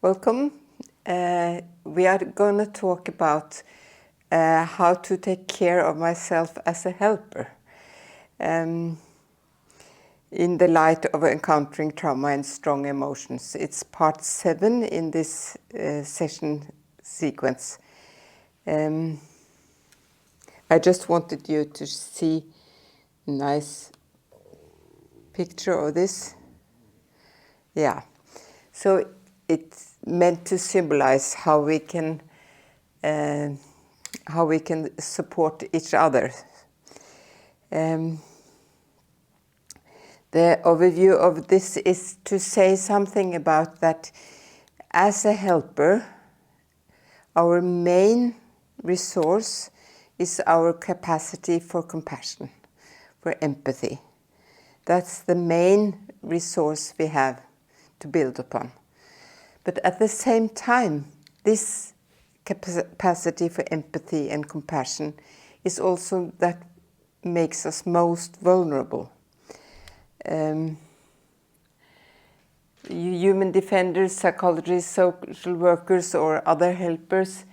Welcome. We are going to talk about how to take care of myself as a helper in the light of encountering trauma and strong emotions. It's part 7 in this session sequence. I just wanted you to see a nice picture of this. Yeah. So it's meant to symbolize how we can support each other. The overview of this is to say something about that as a helper, our main resource is our capacity for compassion, for empathy. That's the main resource we have to build upon. But at the same time, this capacity for empathy and compassion is also that makes us most vulnerable. Human defenders, psychologists, social workers, or other helpers,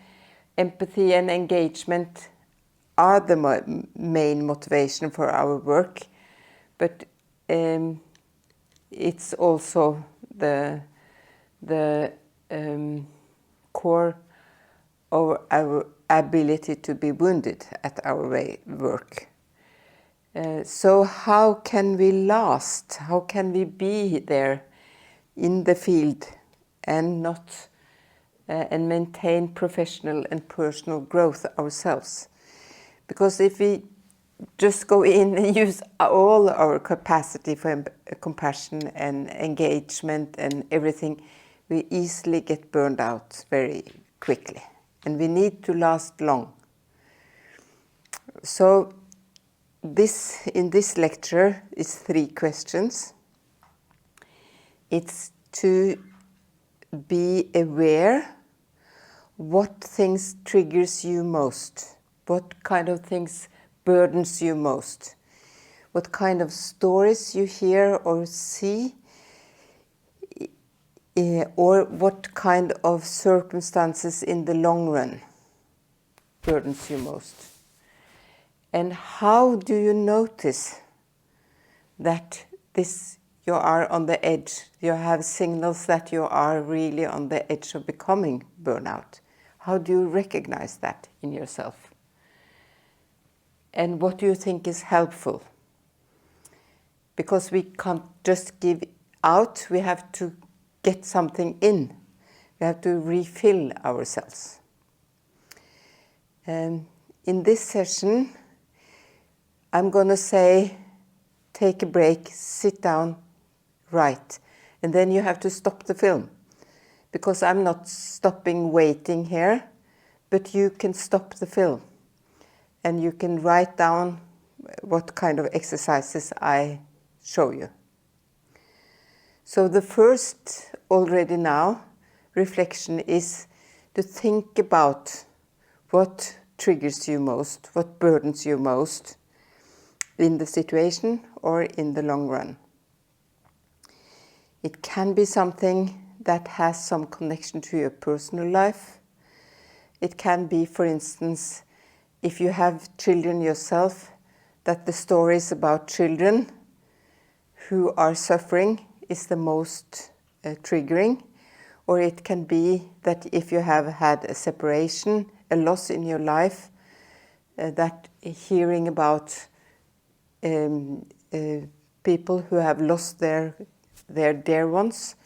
empathy and engagement are the main motivation for our work, but it's also the core of our ability to be wounded at our work. So how can we last? How can we be there in the field and not and maintain professional and personal growth ourselves? Because if we just go in and use all our capacity for compassion and engagement and everything, we easily get burned out very quickly. And we need to last long. So in this lecture is 3 questions. It's to be aware what things triggers you most, what kind of things burdens you most, what kind of stories you hear or see, or what kind of circumstances in the long run burdens you most. And how do you notice that you are on the edge, you have signals that you are really on the edge of becoming burnout? How do you recognize that in yourself? And what do you think is helpful? Because we can't just give out, we have to get something in. We have to refill ourselves. In this session, I'm going to say, take a break, sit down, write. And then you have to stop the film. Because I'm not stopping waiting here, but you can stop the film. And you can write down what kind of exercises I show you. So the first, already now, reflection is to think about what triggers you most, what burdens you most in the situation or in the long run. It can be something that has some connection to your personal life. It can be, for instance, if you have children yourself, that the stories about children who are suffering is the most triggering. Or it can be that if you have had a separation, a loss in your life, that hearing about people who have lost their dear ones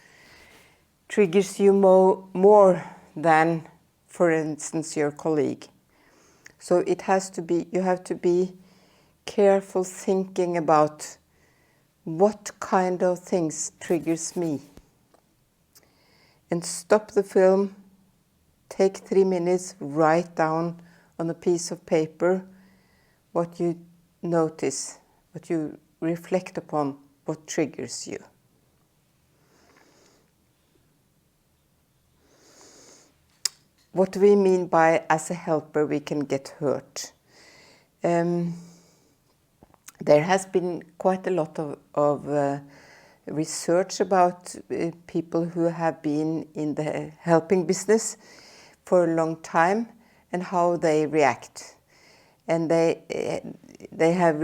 triggers you more than, for instance, your colleague. So it has to be, you have to be careful thinking about what kind of things triggers me. And stop the film, take 3 minutes, write down on a piece of paper what you notice, what you reflect upon, what triggers you. What do we mean by, as a helper, we can get hurt? There has been quite a lot of research about people who have been in the helping business for a long time and how they react. And they have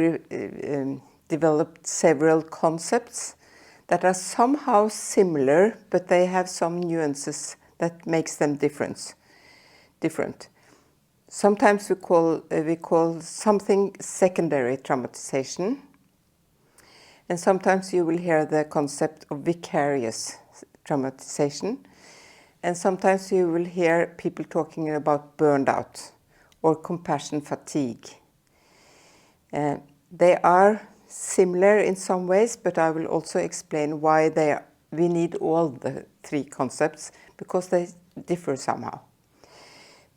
developed several concepts that are somehow similar, but they have some nuances that makes them different. Sometimes we call something secondary traumatization, and sometimes you will hear the concept of vicarious traumatization, and sometimes you will hear people talking about burned out or compassion fatigue. They are similar in some ways, but I will also explain why we need all the three concepts, because they differ somehow.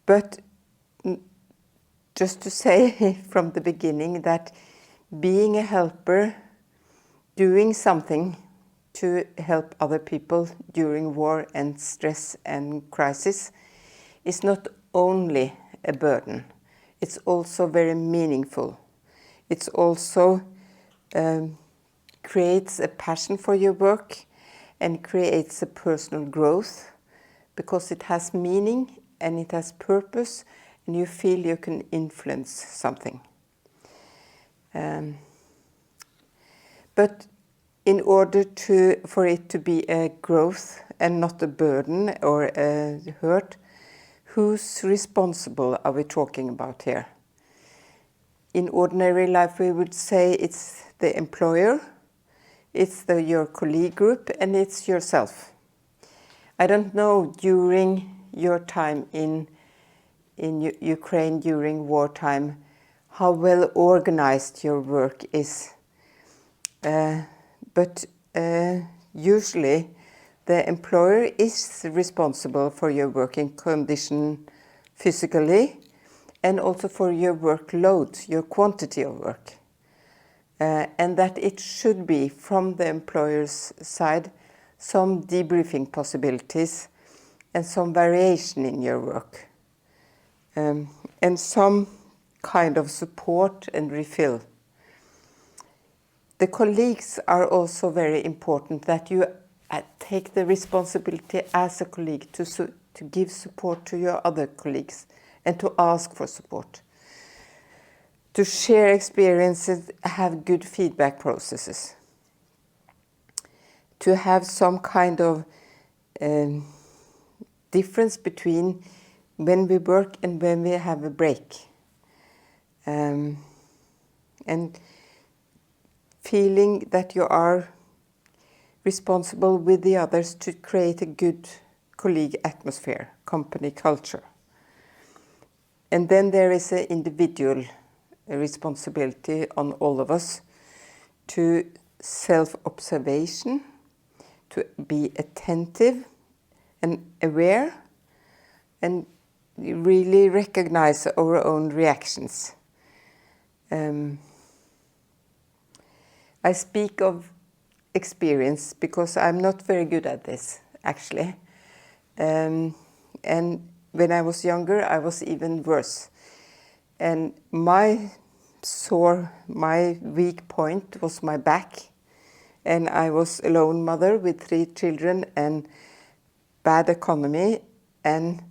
But just to say from the beginning that being a helper, doing something to help other people during war and stress and crisis is not only a burden, it's also very meaningful. It's also creates a passion for your work and creates a personal growth, because it has meaning and it has purpose and you feel you can influence something. But in order for it to be a growth and not a burden or a hurt, who's responsible are we talking about here? In ordinary life we would say it's the employer, it's your colleague group, and it's yourself. I don't know during your time in Ukraine during wartime how well organized your work is. But usually the employer is responsible for your working condition physically and also for your workload, your quantity of work. And that it should be, from the employer's side, some debriefing possibilities and some variation in your work. And some kind of support and refill. The colleagues are also very important, that you take the responsibility as a colleague to give support to your other colleagues and to ask for support. To share experiences, have good feedback processes. To have some kind of difference between when we work and when we have a break. And feeling that you are responsible with the others to create a good colleague atmosphere, company culture. And then there is an individual responsibility on all of us to self-observation, to be attentive and aware, and really recognize our own reactions. I speak of experience because I'm not very good at this, actually. And when I was younger, I was even worse. And my weak point was my back. And I was a lone mother with 3 children and bad economy. And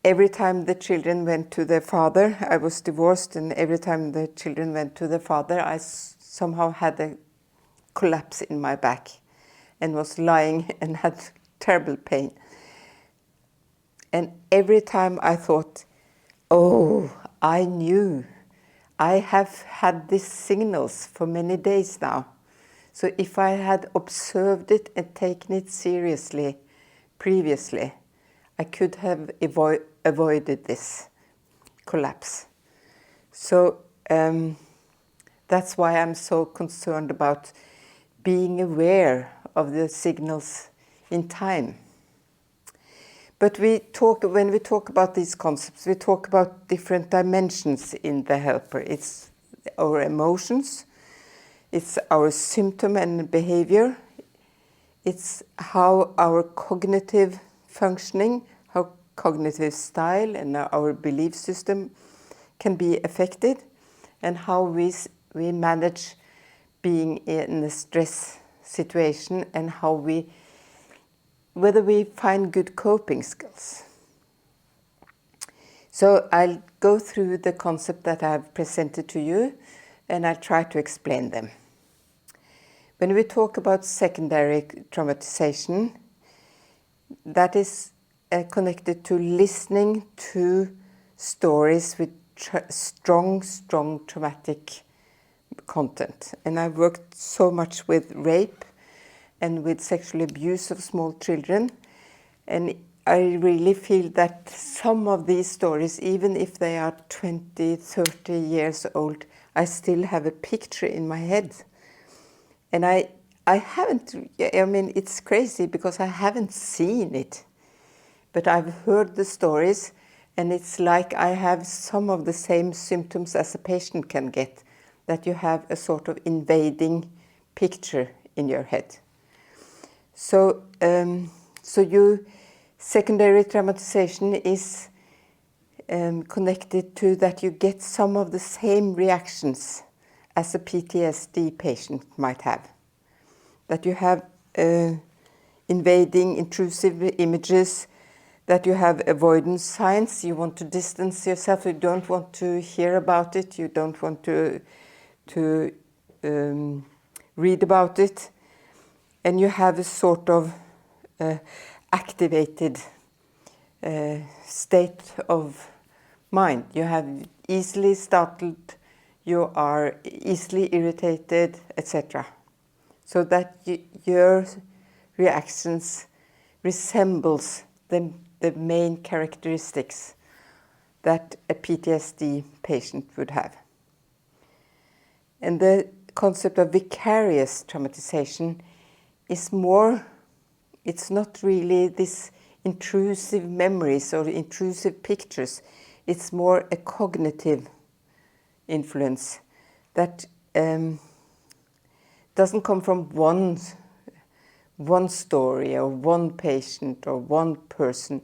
every time the children went to their father, I was divorced, and every time the children went to their father, I somehow had a collapse in my back and was lying and had terrible pain. And every time I thought, oh, I knew. I have had these signals for many days now. So if I had observed it and taken it seriously previously, I could have avoided this collapse. So that's why I'm so concerned about being aware of the signals in time. But when we talk about these concepts, we talk about different dimensions in the helper. It's our emotions, it's our symptom and behavior, it's how our cognitive functioning, how cognitive style and our belief system can be affected, and how we manage being in a stress situation and whether we find good coping skills. So I'll go through the concept that I've presented to you, and I'll try to explain them. When we talk about secondary traumatization, that is connected to listening to stories with strong traumatic content. And I've worked so much with rape and with sexual abuse of small children, and I really feel that some of these stories, even if they are 20, 30 years old, I still have a picture in my head. And I haven't, I mean, it's crazy because I haven't seen it, but I've heard the stories, and it's like I have some of the same symptoms as a patient can get, that you have a sort of invading picture in your head. So, secondary traumatization is connected to that you get some of the same reactions as a PTSD patient might have. That you have invading, intrusive images, that you have avoidance signs, you want to distance yourself, you don't want to hear about it, you don't want to read about it, and you have a sort of activated state of mind. You have easily startled, you are easily irritated, etc. So that your reactions resembles the main characteristics that a PTSD patient would have. And the concept of vicarious traumatization is more, it's not really this intrusive memories or intrusive pictures, it's more a cognitive influence that doesn't come from one story or one patient or one person,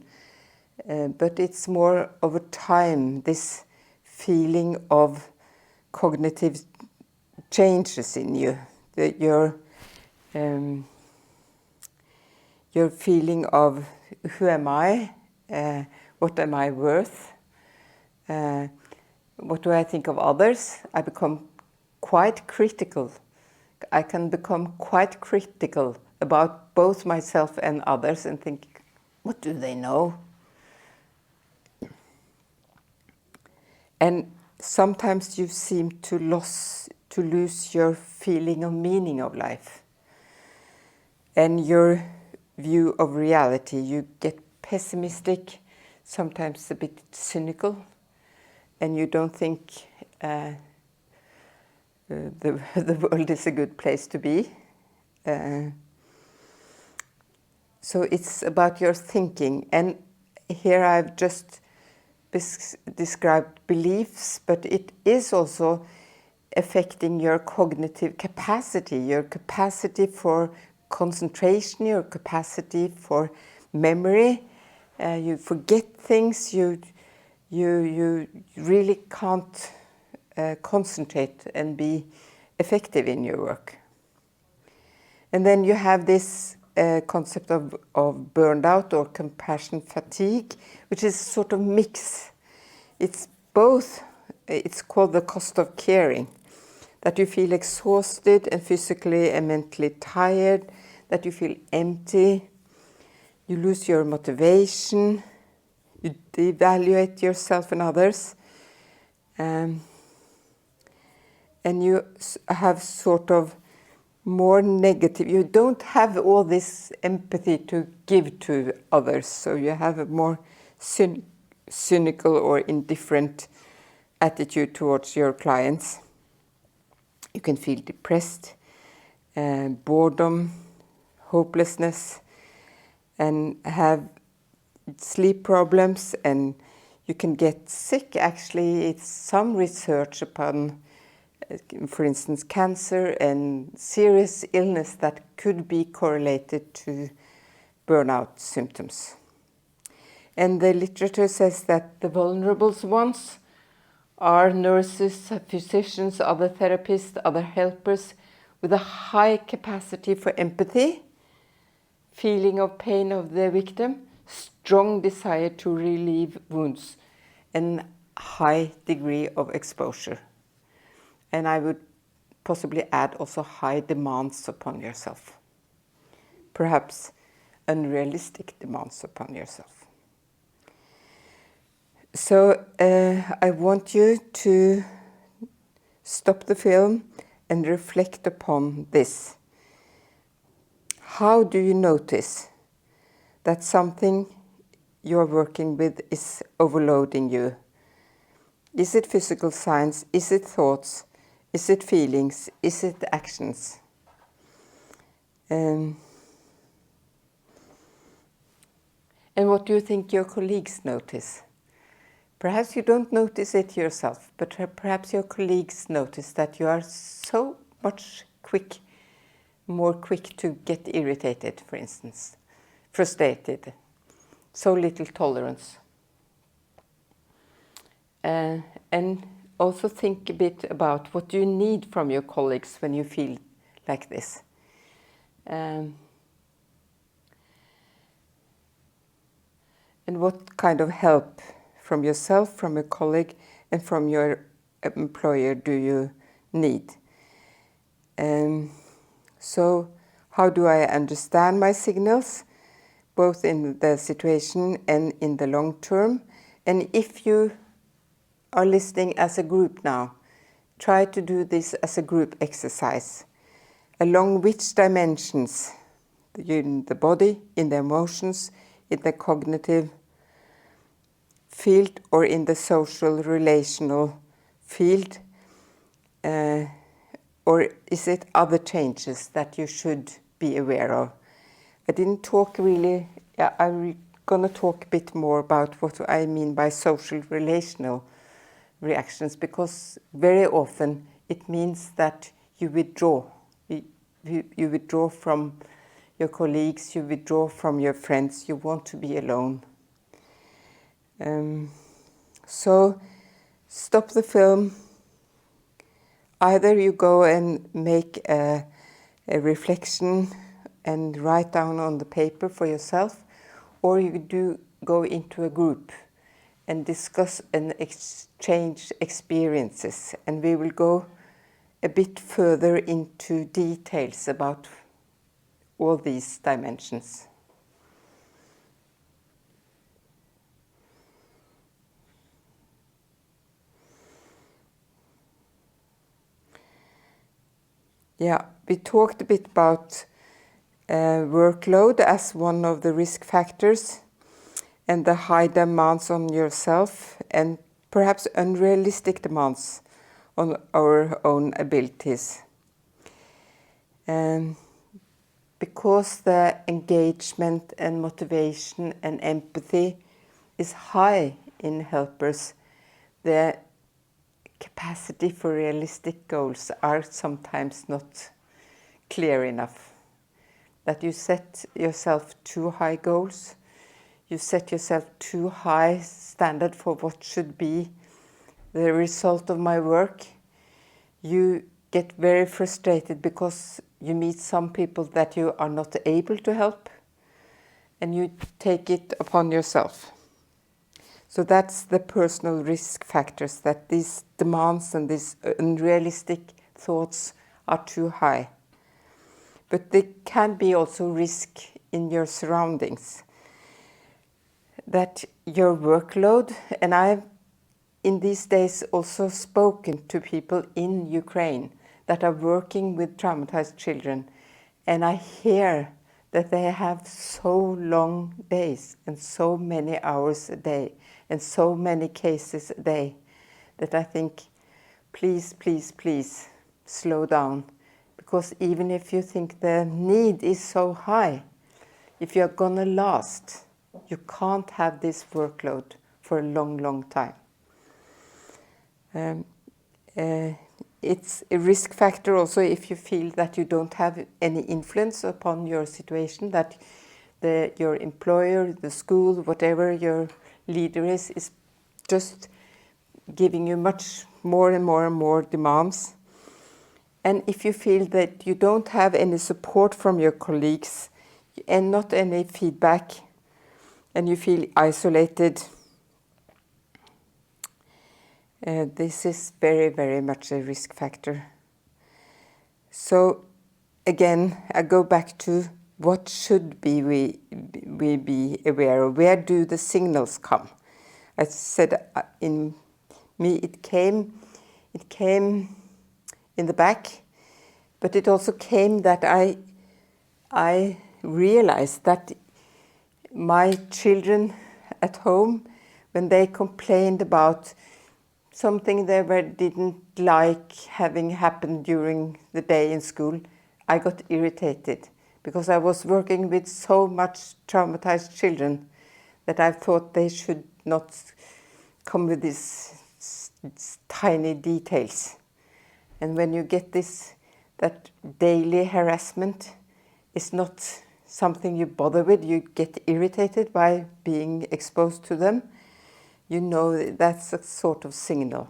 but it's more over time, this feeling of cognitive changes in you, that your feeling of who am I, what am I worth, what do I think of others. I become quite critical. I can become quite critical about both myself and others and think, what do they know? And sometimes you seem to lose your feeling of meaning of life and your view of reality. You get pessimistic, sometimes a bit cynical, and you don't think the world is a good place to be. So it's about your thinking. And here I've just described beliefs, but it is also affecting your cognitive capacity, your capacity for concentration, your capacity for memory. You forget things, you really can't concentrate and be effective in your work. And then you have this concept of burned out or compassion fatigue, which is sort of mix. It's both, it's called the cost of caring, that you feel exhausted and physically and mentally tired, that you feel empty, you lose your motivation, you devaluate yourself and others, and you have sort of more negative, you don't have all this empathy to give to others, so you have a more cynical or indifferent attitude towards your clients. You can feel depressed, boredom, hopelessness, and have sleep problems, and you can get sick. Actually, it's some research upon, for instance, cancer and serious illness that could be correlated to burnout symptoms. And the literature says that the vulnerable ones are nurses, physicians, other therapists, other helpers with a high capacity for empathy, feeling of pain of the victim, strong desire to relieve wounds, and high degree of exposure. And I would possibly add also high demands upon yourself. Perhaps unrealistic demands upon yourself. So I want you to stop the film and reflect upon this. How do you notice that something you're working with is overloading you? Is it physical signs? Is it thoughts? Is it feelings? Is it actions? And what do you think your colleagues notice? Perhaps you don't notice it yourself, but perhaps your colleagues notice that you are so much more quick to get irritated, for instance, frustrated, so little tolerance. And also think a bit about what do you need from your colleagues when you feel like this. And what kind of help from yourself, from your colleague, and from your employer do you need? So how do I understand my signals, both in the situation and in the long term? And if you are listening as a group now, try to do this as a group exercise. Along which dimensions? In the body, in the emotions, in the cognitive field, or in the social relational field? Or is it other changes that you should be aware of? I didn't talk really, I'm going to talk a bit more about what I mean by social relational reactions, because very often it means that you withdraw. You withdraw from your colleagues, you withdraw from your friends, you want to be alone. So stop the film. Either you go and make a reflection and write down on the paper for yourself, or you do go into a group and discuss and exchange experiences. And we will go a bit further into details about all these dimensions. Yeah, we talked a bit about workload as one of the risk factors, and the high demands on yourself, and perhaps unrealistic demands on our own abilities. Because the engagement and motivation and empathy is high in helpers, the capacity for realistic goals are sometimes not clear enough. That you set yourself too high goals, you set yourself too high standard for what should be the result of my work. You get very frustrated because you meet some people that you are not able to help, and you take it upon yourself. So that's the personal risk factors, that these demands and these unrealistic thoughts are too high. But there can be also risk in your surroundings. That your workload, and I've in these days also spoken to people in Ukraine that are working with traumatized children, and I hear that they have so long days and so many hours a day and so many cases a day that I think, please, please, please slow down. Because even if you think the need is so high, if you're gonna last, you can't have this workload for a long, long time. It's a risk factor also if you feel that you don't have any influence upon your situation, that your employer, the school, whatever your leader is just giving you much more and more and more demands. And if you feel that you don't have any support from your colleagues and not any feedback, and you feel isolated, this is very, very much a risk factor. So again, I go back to what should we be aware of? Where do the signals come? I said in me it came in the back, but it also came that I realized that my children at home, when they complained about something they didn't like having happened during the day in school, I got irritated because I was working with so much traumatized children that I thought they should not come with these tiny details. And when you get that daily harassment is not something you bother with, you get irritated by being exposed to them, you know that's a sort of signal.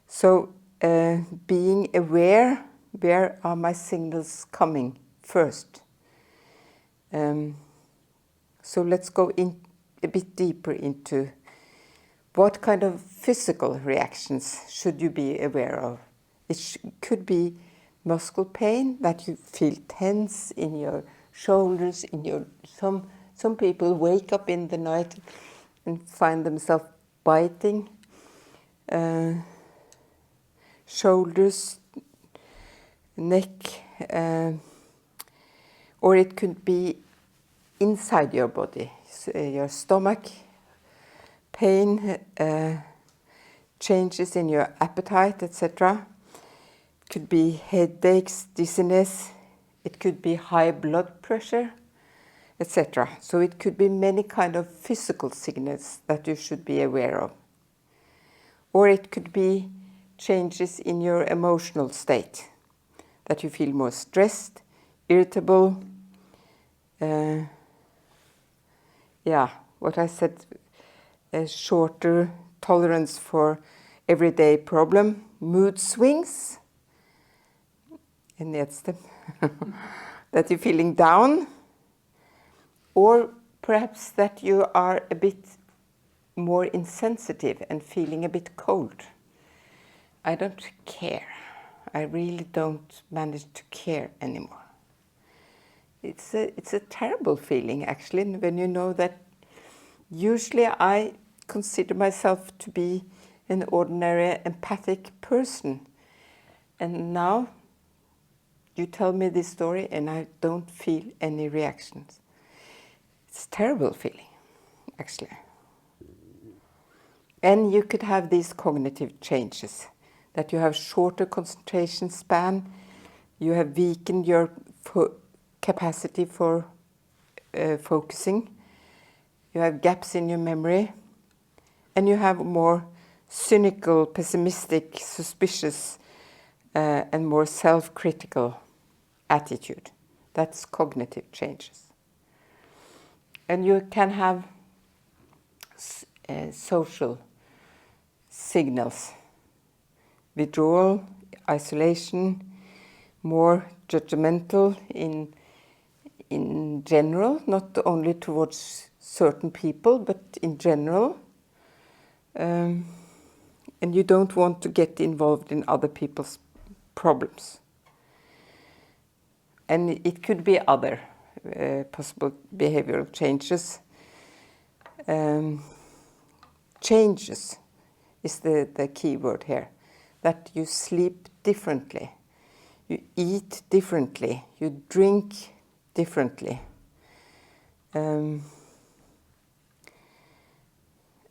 So being aware, where are my signals coming first? So let's go in a bit deeper into what kind of physical reactions should you be aware of. It could be muscle pain, that you feel tense in your shoulders, some people wake up in the night and find themselves biting, shoulders, neck, or it could be inside your body, so your stomach, pain, changes in your appetite, etc. It could be headaches, dizziness, it could be high blood pressure, etc. So it could be many kind of physical signals that you should be aware of. Or it could be changes in your emotional state, that you feel more stressed, irritable, what I said, a shorter tolerance for everyday problem, mood swings, and that's that you're feeling down, or perhaps that you are a bit more insensitive and feeling a bit cold. I don't care. I really don't manage to care anymore. It's a terrible feeling, actually, when you know that usually I consider myself to be an ordinary empathic person. And now you tell me this story and I don't feel any reactions. It's a terrible feeling, actually. And you could have these cognitive changes, that you have shorter concentration span, you have weakened your capacity for focusing, you have gaps in your memory, and you have more cynical, pessimistic, suspicious, and more self-critical attitude. That's cognitive changes. And you can have social signals, withdrawal, isolation, more judgmental in general, not only towards certain people, but in general. And you don't want to get involved in other people's problems. And it could be other possible behavioral changes. Changes is the key word here. That you sleep differently, you eat differently, you drink differently,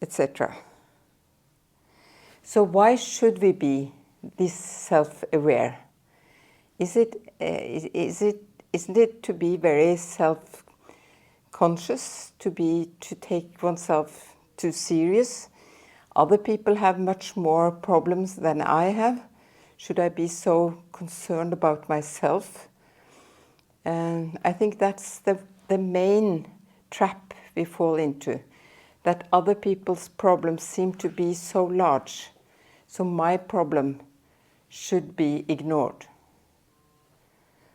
etc. So why should we be this self-aware? Isn't it to be very self-conscious, to take oneself too serious? Other people have much more problems than I have. Should I be so concerned about myself? And I think that's the main trap we fall into, that other people's problems seem to be so large. So my problem should be ignored.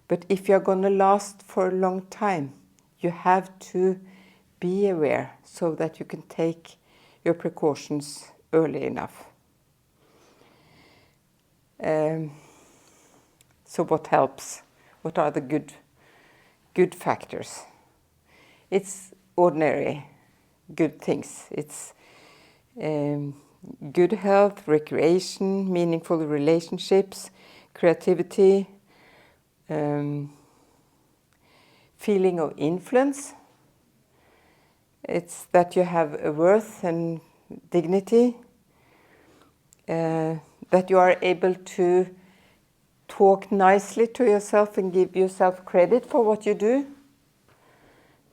But if you're going to last for a long time, you have to be aware so that you can take your precautions early enough. So what helps? What are the good factors? It's ordinary good things. It's good health, recreation, meaningful relationships, creativity, feeling of influence. It's that you have a worth and dignity, that you are able to talk nicely to yourself and give yourself credit for what you do,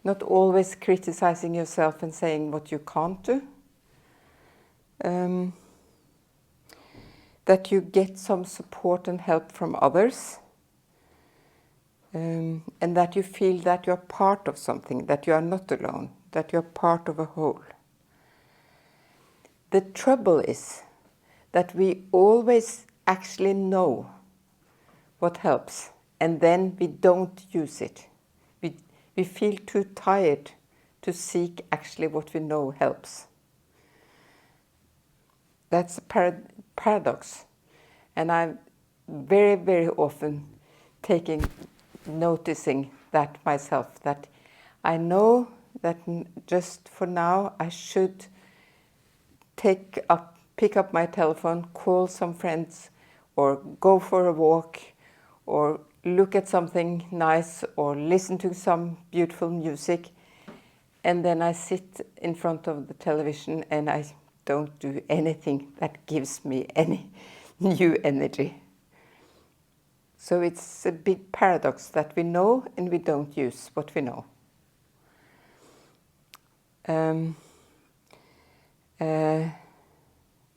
not always criticizing yourself and saying what you can't do. That you get some support and help from others, and that you feel that you're part of something, that you are not alone, that you're part of a whole. The trouble is that we always actually know what helps, and then we don't use it. We feel too tired to seek actually what we know helps. That's a paradox, and I'm very, very often noticing that myself, that I know that just for now I should pick up my telephone, call some friends, or go for a walk, or look at something nice, or listen to some beautiful music, and then I sit in front of the television and I don't do anything that gives me any new energy. So it's a big paradox that we know and we don't use what we know.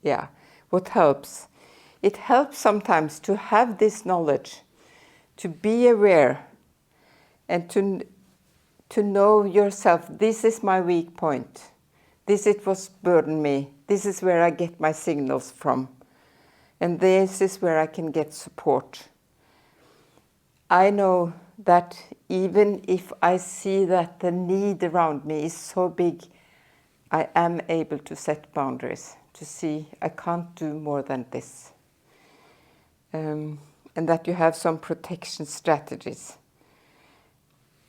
Yeah, what helps? It helps sometimes to have this knowledge, to be aware, and to know yourself. This is my weak point. This is what burdens me. This is where I get my signals from. And this is where I can get support. I know that even if I see that the need around me is so big, I am able to set boundaries, to see I can't do more than this. And that you have some protection strategies.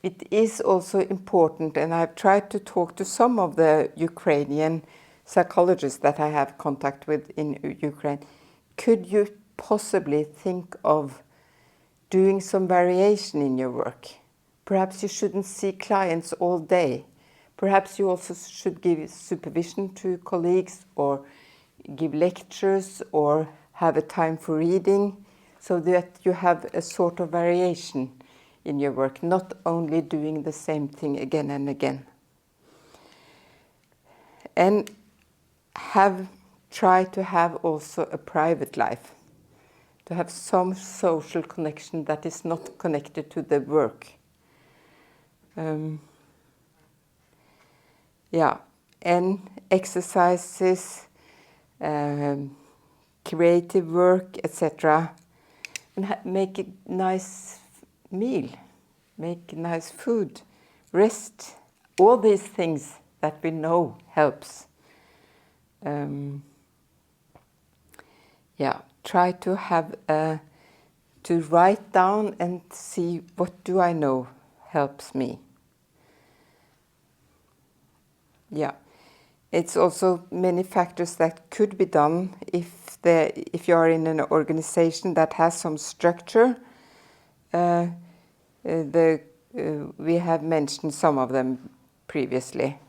It is also important, and I've tried to talk to some of the Ukrainian psychologists that I have contact with in Ukraine. Could you possibly think of doing some variation in your work? Perhaps you shouldn't see clients all day. Perhaps you also should give supervision to colleagues, or give lectures, or have a time for reading, so that you have a sort of variation in your work, not only doing the same thing again and again. And try to have also a private life, to have some social connection that is not connected to the work. Yeah, and exercises, creative work, etc. And make a nice meal, make nice food, rest. All these things that we know helps. Yeah, try to have to write down and see what do I know helps me. Yeah, it's also many factors that could be done if you are in an organization that has some structure. We have mentioned some of them previously.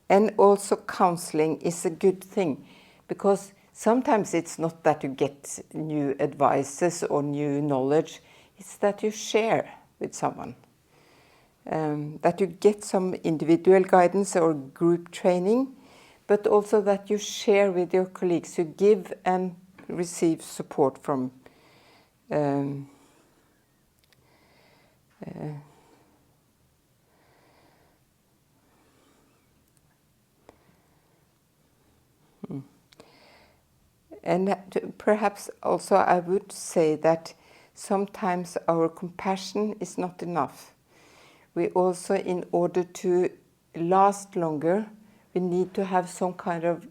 And also counseling is a good thing, because sometimes it's not that you get new advices or new knowledge, it's that you share with someone. That you get some individual guidance or group training, but also that you share with your colleagues, you give and receive support from And perhaps also I would say that sometimes our compassion is not enough. We also, in order to last longer, we need to have some kind of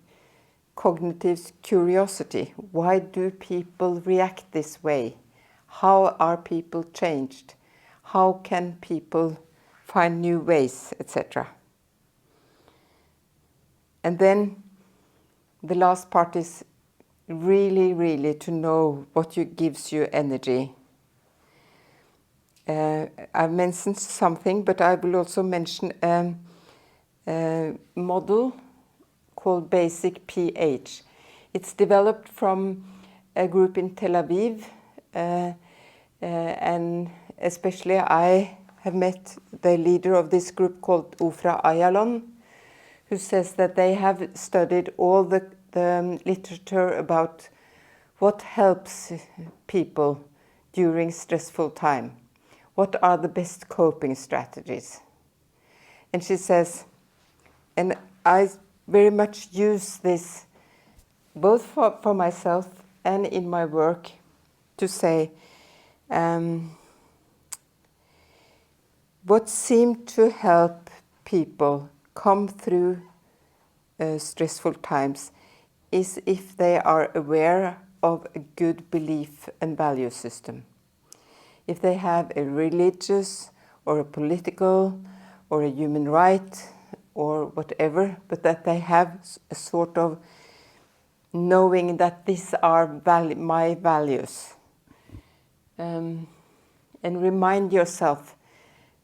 cognitive curiosity. Why do people react this way? How are people changed? How can people find new ways, etc.? And then the last part is really, really to know what gives you energy. I've mentioned something, but I will also mention a model called Basic pH. It's developed from a group in Tel Aviv, and especially I have met the leader of this group called Ofra Ayalon, who says that they have studied all the literature about what helps people during stressful time. What are the best coping strategies? And she says, and I very much use this both for myself and in my work to say, what seemed to help people come through stressful times is if they are aware of a good belief and value system. If they have a religious or a political or a human right or whatever, but that they have a sort of knowing that these are my values. And remind yourself,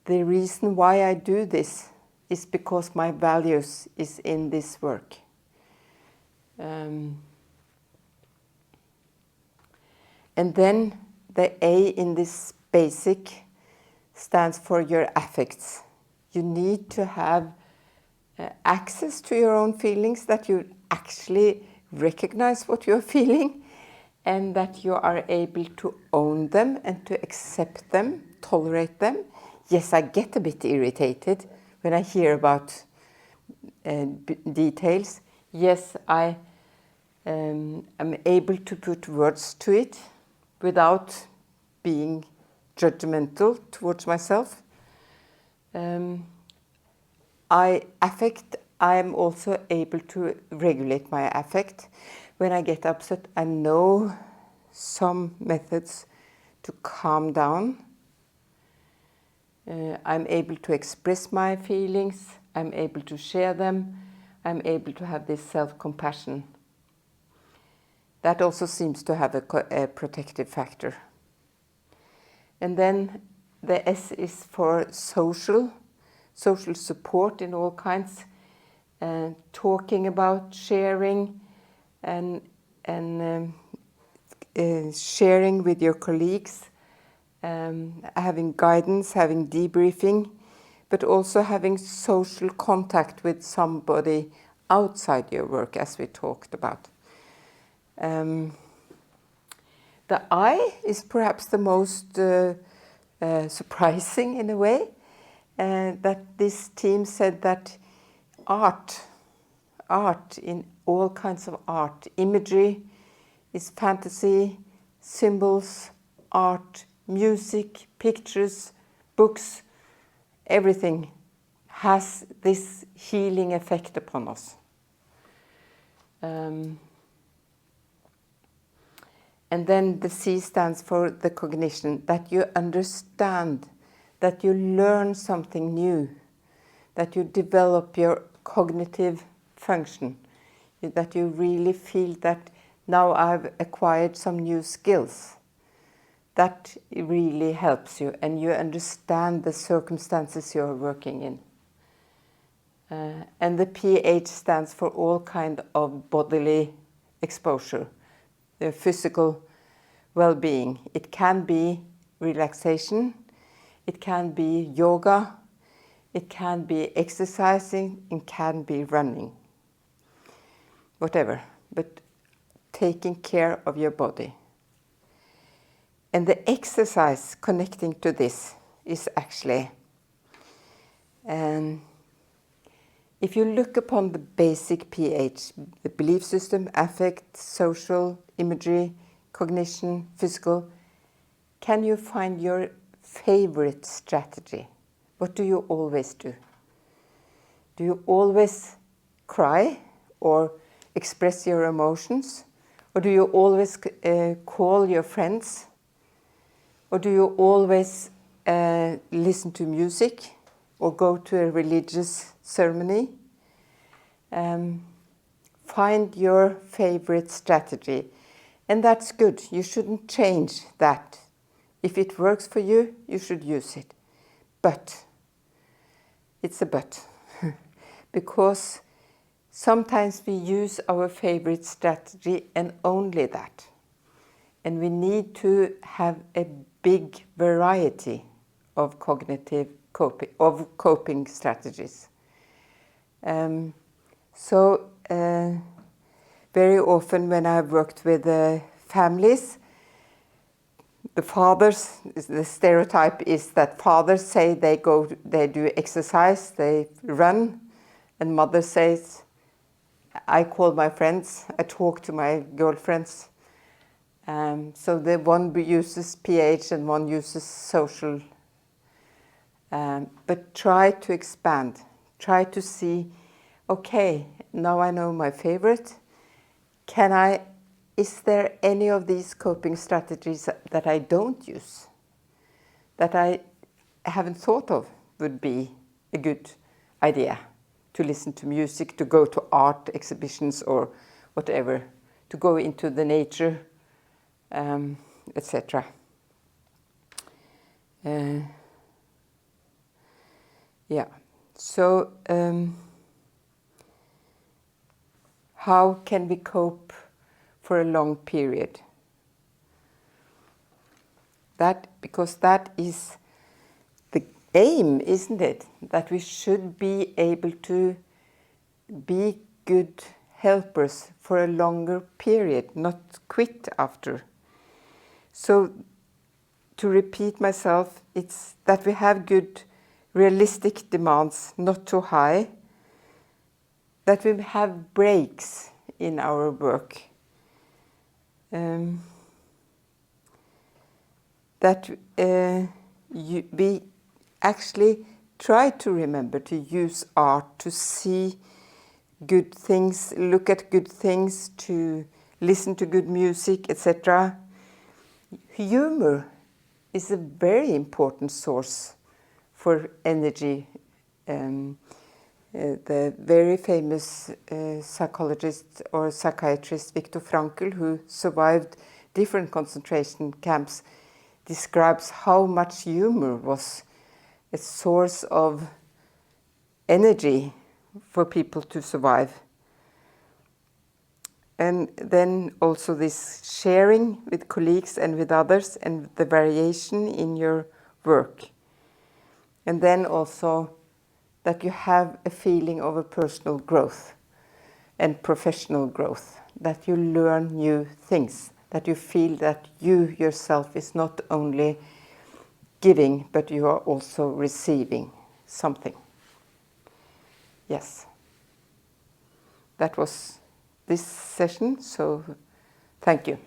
the reason why I do this is because my values is in this work. And then the A in this basic stands for your affects. You need to have access to your own feelings, that you actually recognize what you're feeling, and that you are able to own them and to accept them, tolerate them. Yes, I get a bit irritated when I hear about details. Yes, I am able to put words to it without being judgmental towards myself. I am also able to regulate my affect. When I get upset, I know some methods to calm down. I'm able to express my feelings. I'm able to share them. I'm able to have this self-compassion. That also seems to have a protective factor. And then the S is for social support in all kinds, talking about, sharing, and sharing with your colleagues, having guidance, having debriefing, but also having social contact with somebody outside your work, as we talked about. The I is perhaps the most surprising in a way, that this team said that art in all kinds of art, imagery is fantasy, symbols, art, music, pictures, books, everything has this healing effect upon us. And then the C stands for the cognition, that you understand, that you learn something new, that you develop your cognitive function, that you really feel that now I've acquired some new skills. That really helps you, and you understand the circumstances you're working in. And the pH stands for all kind of bodily exposure, the physical well-being. It can be relaxation, it can be yoga, it can be exercising, it can be running. Whatever, but taking care of your body. And the exercise connecting to this is actually if you look upon the basic PH, the belief system, affect, social, imagery, cognition, physical, can you find your favorite strategy? What do you always do? Do you always cry or express your emotions? Or do you always call your friends? Or do you always listen to music or go to a religious ceremony? Find your favorite strategy. And that's good. You shouldn't change that. If it works for you, you should use it. But, it's a but. Because sometimes we use our favorite strategy and only that. And we need to have a big variety of coping strategies. Very often when I've worked with families, the fathers, the stereotype is that fathers say they do exercise, they run, and mother says, I call my friends, I talk to my girlfriends. So the one uses PH and one uses social. But try to expand. Try to see, okay, now I know my favorite. Is there any of these coping strategies that I don't use? That I haven't thought of would be a good idea? To listen to music, to go to art exhibitions or whatever, to go into the nature, etc. Yeah, so how can we cope for a long period? Because that is the aim, isn't it? That we should be able to be good helpers for a longer period, not quit after. So, to repeat myself, it's that we have good, realistic demands, not too high, that we have breaks in our work, that we actually try to remember to use art, to see good things, look at good things, to listen to good music, etc. Humor is a very important source for energy. The very famous psychologist or psychiatrist Viktor Frankl, who survived different concentration camps, describes how much humor was a source of energy for people to survive. And then also this sharing with colleagues and with others and the variation in your work. And then also that you have a feeling of a personal growth and professional growth, that you learn new things, that you feel that you yourself is not only giving, but you are also receiving something. Yes. That was this session, so thank you.